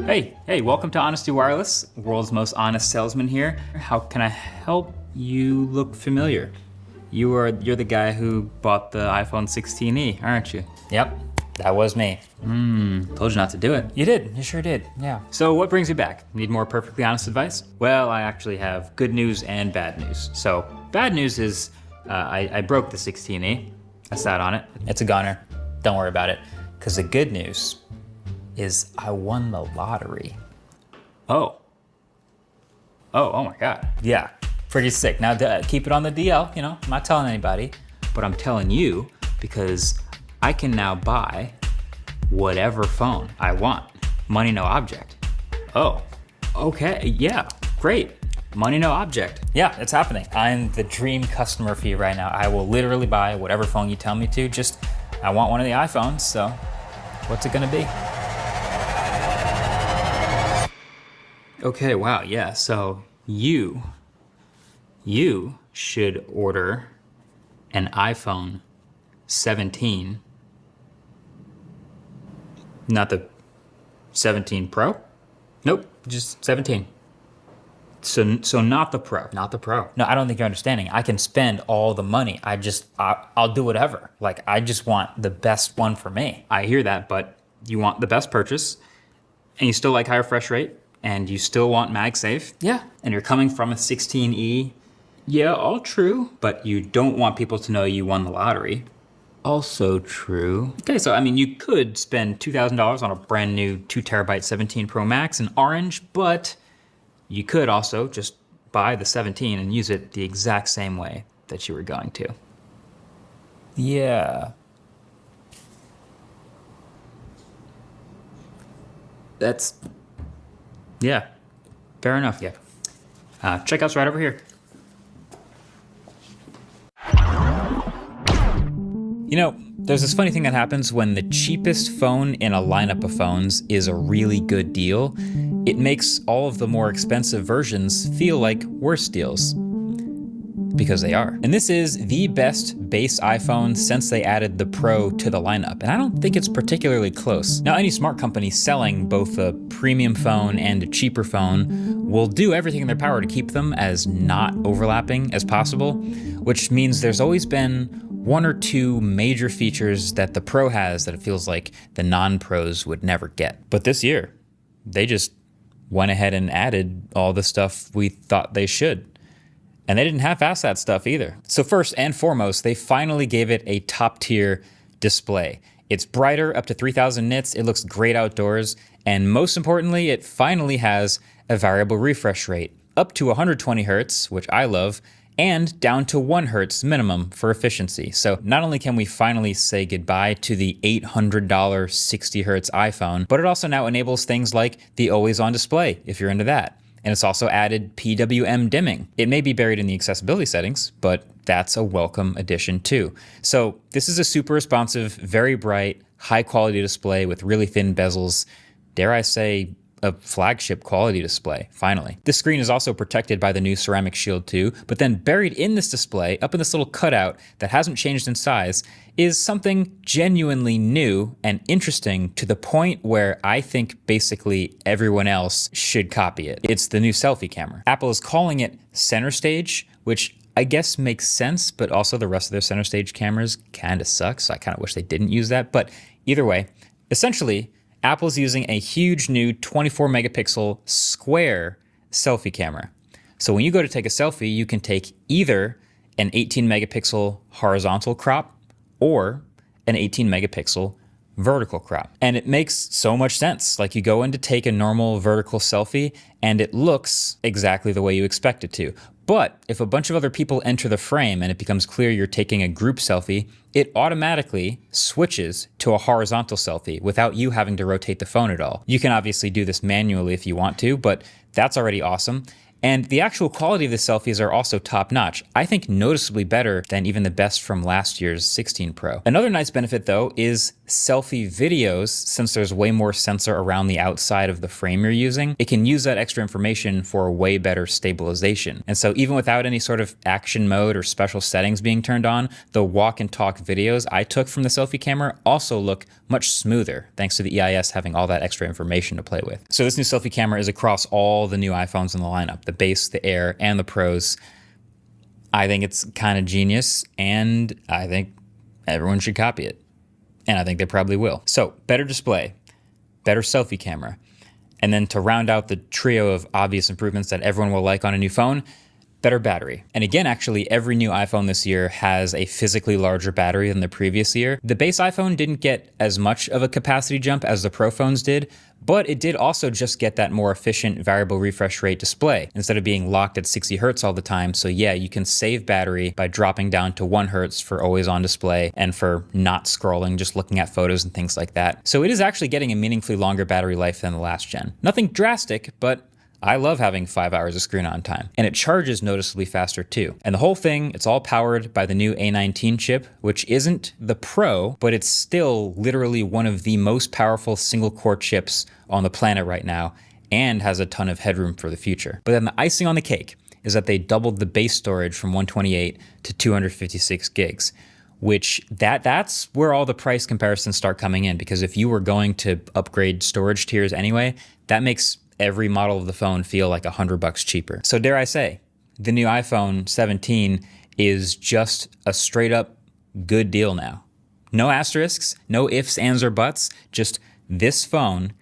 Hey, welcome to Honesty Wireless, world's most honest salesman here. How can I help? You look familiar. You're the guy who bought the iPhone 16e, aren't you? Yep, that was me. Told you not to do it. You did, you sure did, yeah. So what brings you back? Need more perfectly honest advice? Well, I actually have good news and bad news. So bad news is I broke the 16e. I sat on it. It's a goner, don't worry about it. Because the good news is I won the lottery. Oh my God. Yeah, pretty sick. Now keep it on the DL, I'm not telling anybody. But I'm telling you because I can now buy whatever phone I want. Money, no object. Oh, okay, yeah, great. Money, no object. Yeah, it's happening. I'm the dream customer for you right now. I will literally buy whatever phone you tell me to. Just, I want one of the iPhones, so what's it gonna be? Okay, wow, yeah, so you should order an iPhone 17. Not the 17 Pro? Nope, just 17. So not the Pro. Not the Pro. No, I don't think you're understanding. I can spend all the money. I'll do whatever. Like, I just want the best one for me. I hear that, but you want the best purchase, and you still like higher refresh rate, and you still want MagSafe. Yeah. And you're coming from a 16e. Yeah, all true, but you don't want people to know you won the lottery. Also true. Okay, so I mean, you could spend $2,000 on a brand new 2TB 17 Pro Max in orange, but you could also just buy the 17 and use it the exact same way that you were going to. Yeah. Yeah, fair enough. Yeah. Checkout's right over here. There's this funny thing that happens when the cheapest phone in a lineup of phones is a really good deal. It makes all of the more expensive versions feel like worse deals. Because they are. And this is the best base iPhone since they added the Pro to the lineup, and I don't think it's particularly close. Now, any smart company selling both a premium phone and a cheaper phone will do everything in their power to keep them as not overlapping as possible, which means there's always been one or two major features that the Pro has that it feels like the non-Pros would never get. But this year, they just went ahead and added all the stuff we thought they should. And they didn't half-ass that stuff either. So first and foremost, they finally gave it a top-tier display. It's brighter, up to 3,000 nits, it looks great outdoors, and most importantly, it finally has a variable refresh rate, up to 120 Hz, which I love, and down to 1 Hz minimum for efficiency. So not only can we finally say goodbye to the $800 60 Hz iPhone, but it also now enables things like the always-on display, if you're into that. And it's also added PWM dimming. It may be buried in the accessibility settings, but that's a welcome addition too. So this is a super responsive, very bright, high quality display with really thin bezels. Dare I say, a flagship quality display, finally. This screen is also protected by the new ceramic shield too, but then buried in this display, up in this little cutout that hasn't changed in size, is something genuinely new and interesting to the point where I think basically everyone else should copy it. It's the new selfie camera. Apple is calling it Center Stage, which I guess makes sense, but also the rest of their Center Stage cameras kind of suck, so I kind of wish they didn't use that. But either way, essentially, Apple's using a huge new 24 megapixel square selfie camera. So when you go to take a selfie, you can take either an 18 megapixel horizontal crop or an 18 megapixel vertical crop. And it makes so much sense. Like, you go in to take a normal vertical selfie and it looks exactly the way you expect it to. But if a bunch of other people enter the frame and it becomes clear you're taking a group selfie, it automatically switches to a horizontal selfie without you having to rotate the phone at all. You can obviously do this manually if you want to, but that's already awesome. And the actual quality of the selfies are also top notch. I think noticeably better than even the best from last year's 16 Pro. Another nice benefit though is selfie videos, since there's way more sensor around the outside of the frame you're using, it can use that extra information for way better stabilization. And so even without any sort of action mode or special settings being turned on, the walk and talk videos I took from the selfie camera also look much smoother, thanks to the EIS having all that extra information to play with. So this new selfie camera is across all the new iPhones in the lineup, the base, the Air, and the Pros. I think it's kind of genius, and I think everyone should copy it. And I think they probably will. So better display, better selfie camera, and then to round out the trio of obvious improvements that everyone will like on a new phone, better battery. And again, actually, every new iPhone this year has a physically larger battery than the previous year. The base iPhone didn't get as much of a capacity jump as the Pro phones did, but it did also just get that more efficient variable refresh rate display instead of being locked at 60 Hertz all the time. So yeah, you can save battery by dropping down to 1 Hertz for always on display and for not scrolling, just looking at photos and things like that. So it is actually getting a meaningfully longer battery life than the last gen. Nothing drastic, but I love having 5 hours of screen on time, and it charges noticeably faster too. And the whole thing, it's all powered by the new A19 chip, which isn't the Pro, but it's still literally one of the most powerful single core chips on the planet right now, and has a ton of headroom for the future. But then the icing on the cake is that they doubled the base storage from 128 to 256 gigs. Which that's where all the price comparisons start coming in, because if you were going to upgrade storage tiers anyway, that makes every model of the phone feel like $100 cheaper. So dare I say, the new iPhone 17 is just a straight up good deal now. No asterisks, no ifs, ands, or buts, just this phone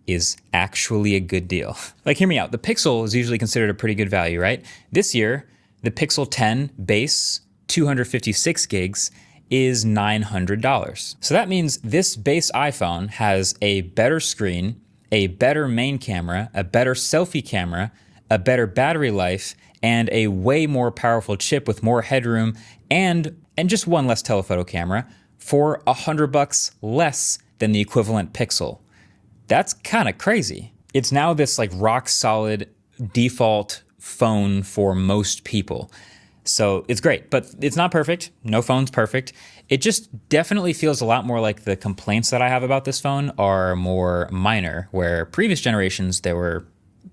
is actually a good deal. Like, hear me out, the Pixel is usually considered a pretty good value, right? This year, the Pixel 10 base, 256 gigs, is $900. So that means this base iPhone has a better screen, a better main camera, a better selfie camera, a better battery life, and a way more powerful chip with more headroom and just one less telephoto camera for $100 less than the equivalent Pixel. That's kind of crazy. It's now this like rock solid default phone for most people. So it's great, but it's not perfect. No phone's perfect. It just definitely feels a lot more like the complaints that I have about this phone are more minor, where previous generations there were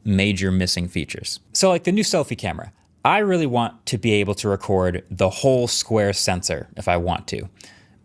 major missing features. So like the new selfie camera, I really want to be able to record the whole square sensor if I want to.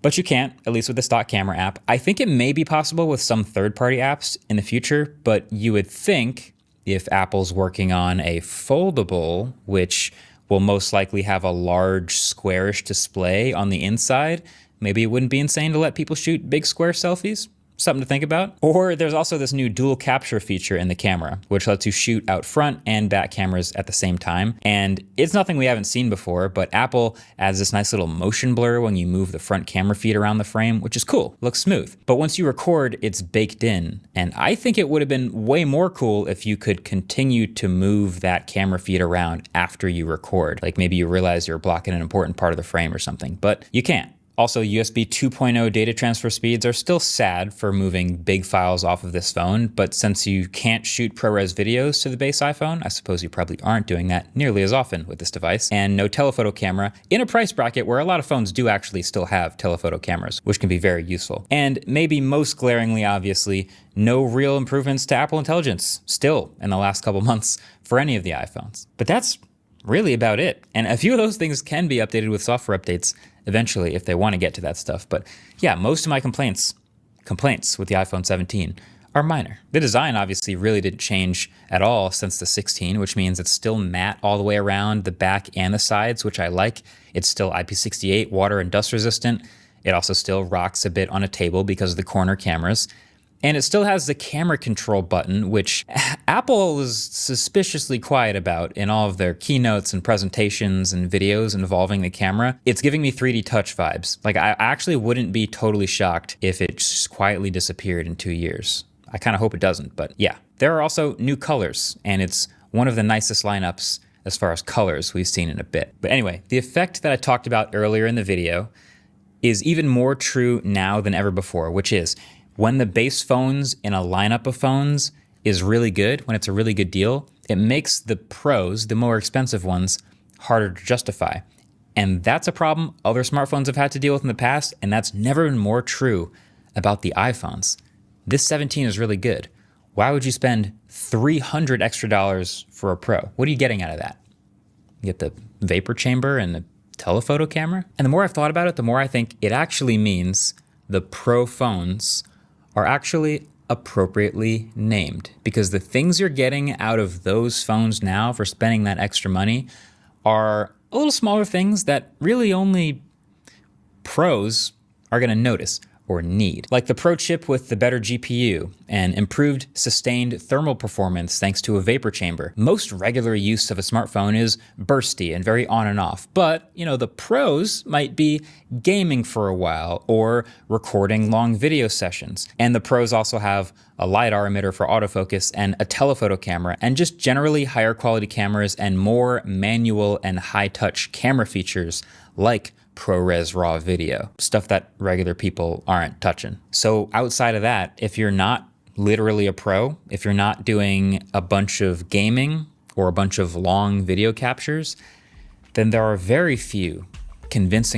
But you can't, at least with the stock camera app. I think it may be possible with some third-party apps in the future, but you would think if Apple's working on a foldable, which will most likely have a large squarish display on the inside, maybe it wouldn't be insane to let people shoot big square selfies. Something to think about. Or there's also this new dual capture feature in the camera, which lets you shoot out front and back cameras at the same time. And it's nothing we haven't seen before, but Apple adds this nice little motion blur when you move the front camera feed around the frame, which is cool, looks smooth. But once you record, it's baked in. And I think it would have been way more cool if you could continue to move that camera feed around after you record. Like maybe you realize you're blocking an important part of the frame or something, but you can't. Also, USB 2.0 data transfer speeds are still sad for moving big files off of this phone, but since you can't shoot ProRes videos to the base iPhone, I suppose you probably aren't doing that nearly as often with this device, and no telephoto camera in a price bracket where a lot of phones do actually still have telephoto cameras, which can be very useful. And maybe most glaringly, obviously, no real improvements to Apple Intelligence still in the last couple months for any of the iPhones. But that's really about it. And a few of those things can be updated with software updates eventually if they want to get to that stuff. But yeah, most of my complaints with the iPhone 17 are minor. The design obviously really didn't change at all since the 16, which means it's still matte all the way around the back and the sides, which I like. It's still IP68 water and dust resistant. It also still rocks a bit on a table because of the corner cameras. And it still has the camera control button, which Apple is suspiciously quiet about in all of their keynotes and presentations and videos involving the camera. It's giving me 3D touch vibes. Like, I actually wouldn't be totally shocked if it just quietly disappeared in 2 years. I kind of hope it doesn't, but yeah. There are also new colors, and it's one of the nicest lineups as far as colors we've seen in a bit. But anyway, the effect that I talked about earlier in the video is even more true now than ever before, which is when the base phones in a lineup of phones is really good, when it's a really good deal, it makes the Pros, the more expensive ones, harder to justify. And that's a problem other smartphones have had to deal with in the past, and that's never been more true about the iPhones. This 17 is really good. Why would you spend $300 extra for a Pro? What are you getting out of that? You get the vapor chamber and the telephoto camera? And the more I've thought about it, the more I think it actually means the Pro phones are actually appropriately named, because the things you're getting out of those phones now for spending that extra money are a little smaller things that really only pros are going to notice or need. Like the Pro chip with the better GPU and improved sustained thermal performance thanks to a vapor chamber. Most regular use of a smartphone is bursty and very on and off, but the pros might be gaming for a while or recording long video sessions. And the pros also have a LiDAR emitter for autofocus and a telephoto camera, and just generally higher quality cameras and more manual and high touch camera features like ProRes RAW video, stuff that regular people aren't touching. So outside of that, if you're not literally a pro, if you're not doing a bunch of gaming or a bunch of long video captures, then there are very few convincing